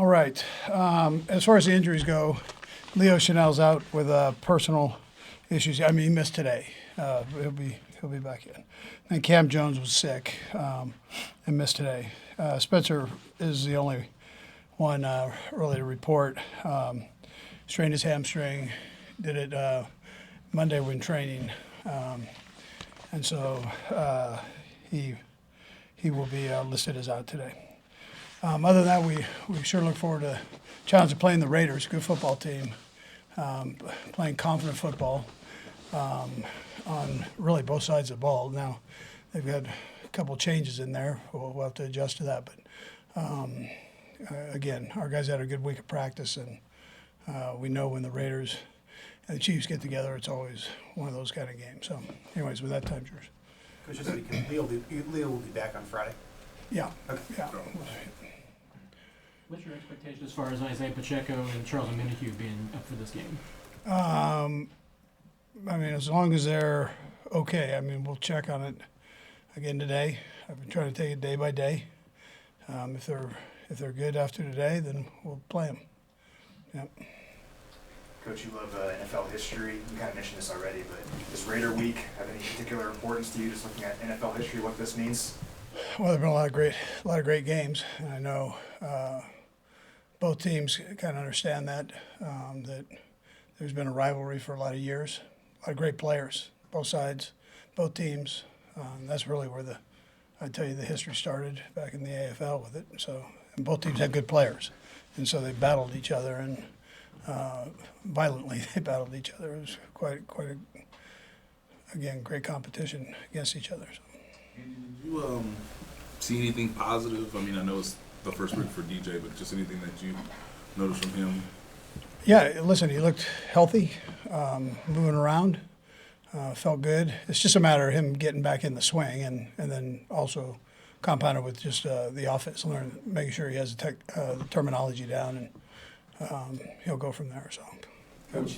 All right. As far as the injuries go, Leo Chanel's out with personal issues. I mean, he missed today. He'll be back in. And Cam Jones was sick and missed today. Spencer is the only one early to report. Strained his hamstring. Did it Monday when training, and so he will be listed as out today. Other than that, we sure look forward to challenge of playing the Raiders, good football team, playing confident football on really both sides of the ball. Now, they've got a couple changes in there. We'll have to adjust to that. But again, our guys had a good week of practice, and we know when the Raiders and the Chiefs get together, it's always one of those kind of games. So, anyways, with that, time's yours. Coach, just because Leo will be back on Friday. Yeah. Okay. Yeah. What's your expectation as far as Isiah Pacheco and Charles Omenihu being up for this game? I mean, as long as they're okay. I mean, we'll check on it again today. I've been trying to take it day by day. If they're good after today, then we'll play them. Yep. Coach, you love NFL history. You kind of mentioned this already, but does Raider Week have any particular importance to you? Just looking at NFL history, what this means? Well, there've been a lot of great games, and I know both teams kind of understand that that there's been a rivalry for a lot of years. A lot of great players, both sides, both teams. That's really where I'd tell you the history started back in the AFL with it. So, and both teams had good players, and so they battled each other and violently they battled each other. It was quite great competition against each other. So. Did you see anything positive? I mean, I know it's the first week for DJ, but just anything that you noticed from him? Yeah, listen, he looked healthy, moving around, felt good. It's just a matter of him getting back in the swing and then also compounded with just the offense, making sure he has the terminology down, and he'll go from there. So.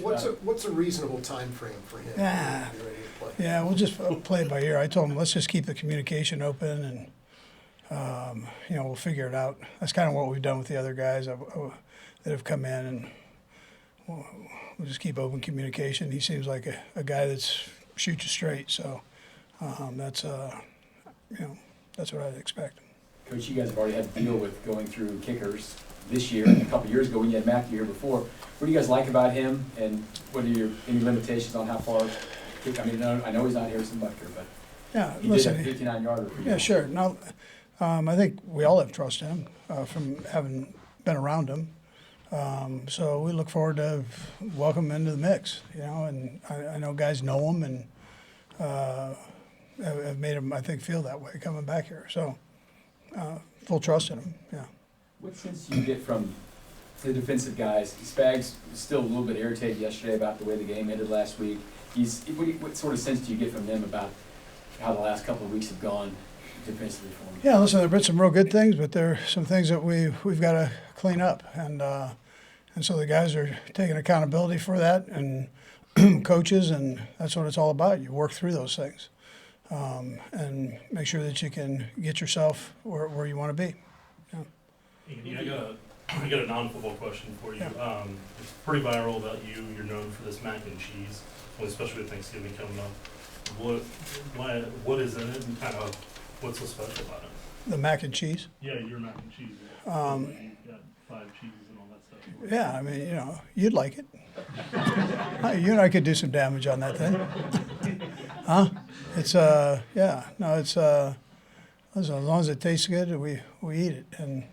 What's a reasonable time frame for him? Yeah, to be ready to play? Yeah, we'll just play it by ear. I told him let's just keep the communication open, and we'll figure it out. That's kind of what we've done with the other guys that have come in, and we'll just keep open communication. He seems like a guy that's shoots you straight, so that's what I'd expect. Coach, you guys have already had to deal with going through kickers this year and a couple years ago when you had Mac the year before. What do you guys like about him, and what are any limitations on how far kick? I mean, I know he's not Harrison Butker, but yeah, he listen, did a 59-yarder for you. Yeah, sure. No, I think we all have trust in him from having been around him. So we look forward to welcome him into the mix, and I know guys know him and have made him, I think, feel that way coming back here. So full trust in him, yeah. What sense do you get from the defensive guys? Spags was still a little bit irritated yesterday about the way the game ended last week. What sort of sense do you get from them about how the last couple of weeks have gone defensively for them? Yeah, listen, there have been some real good things, but there are some things that we've got to clean up, and so the guys are taking accountability for that, and coaches, and that's what it's all about. You work through those things and make sure that you can get yourself where you want to be. Yeah. Andy, I got a non-football question for you. Yeah. It's pretty viral about you. You're known for this mac and cheese, especially with Thanksgiving coming up. What is in it, and kind of what's so special about it? The mac and cheese? Yeah, your mac and cheese. Yeah. You got 5 cheeses and all that stuff. Yeah, I mean, you'd like it. You and I could do some damage on that thing. Huh? It's listen, as long as it tastes good, we eat it, and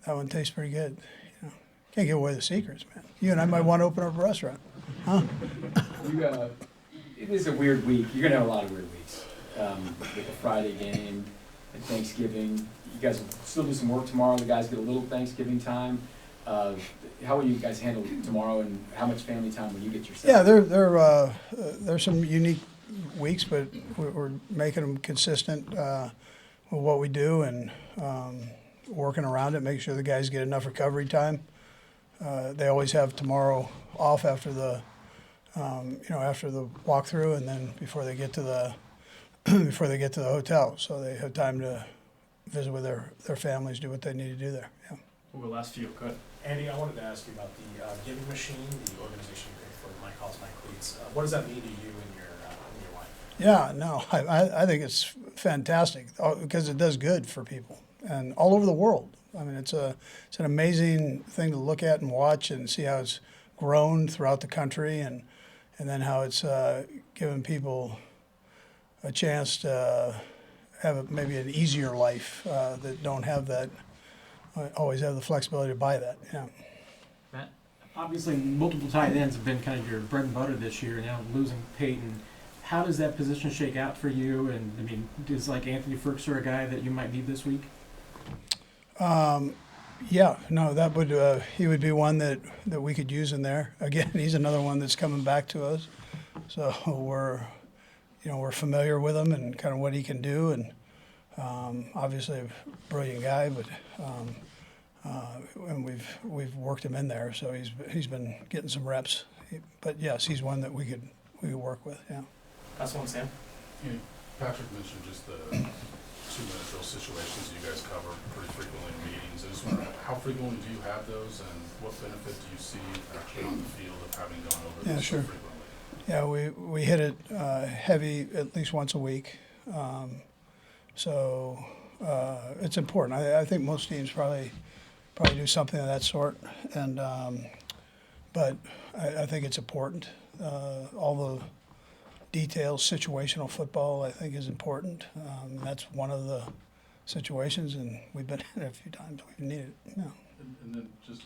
that one tastes pretty good. Can't give away the secrets, man. You and I might want to open up a restaurant, huh? It is a weird week. You're gonna have a lot of weird weeks with the Friday game and Thanksgiving. You guys will still do some work tomorrow. The guys get a little Thanksgiving time. How will you guys handle tomorrow, and how much family time will you get yourself? Yeah, there's some unique weeks, but we're making them consistent with what we do, and working around it, making sure the guys get enough recovery time. They always have tomorrow off after the walkthrough, and then before they get to the hotel, so they have time to visit with their families, do what they need to do there. Yeah. We'll go last few. Good. Andy, I wanted to ask you about the Giving Machine, the organization you created for My Cause, My Cleats. What does that mean to you and your wife? Yeah, no, I think it's fantastic because it does good for people and all over the world. I mean, it's an amazing thing to look at and watch and see how it's grown throughout the country and then how it's given people a chance to have maybe an easier life that don't have that, always have the flexibility to buy that. Yeah. Matt, obviously multiple tight ends have been kind of your bread and butter this year. Now losing Peyton, how does that position shake out for you? And I mean, is like Anthony Firkser a guy that you might need this week? Yeah, no, that would he would be one that we could use in there. Again, he's another one that's coming back to us, so we're familiar with him and kind of what he can do, and obviously a brilliant guy, but and we've worked him in there, so he's been getting some reps. But yes, he's one that we could work with. Yeah. Last one, Sam. Yeah, Patrick mentioned just the 2-minute drill situations you guys cover pretty frequently in meetings. I just wonder, how frequently do you have those, and what benefit do you see actually on the field of having gone over this so frequently? Yeah, we hit it heavy at least once a week, so it's important. I think most teams probably do something of that sort, and but I think it's important. All the details, situational football, I think is important. That's one of the situations, and we've been in it a few times. We've needed it. Yeah. And then just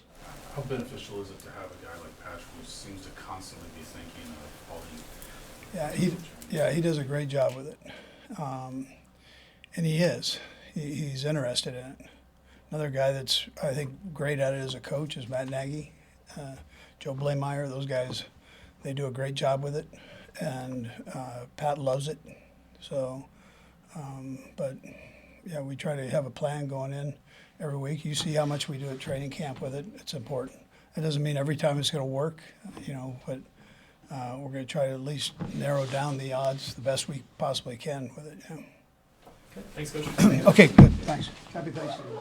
how beneficial is it to have a guy like Patrick who seems to constantly be thinking of all these? He does a great job with it, and he's interested in it. Another guy that's I think great at it as a coach is Matt Nagy, Joe Blameyer. Those guys, they do a great job with it, and Pat loves it. So, but yeah, we try to have a plan going in every week. You see how much we do at training camp with it. It's important. It doesn't mean every time it's going to work, but we're going to try to at least narrow down the odds the best we possibly can with it. Yeah. Okay. Thanks, Coach. Okay, good. Thanks. Happy Thanksgiving.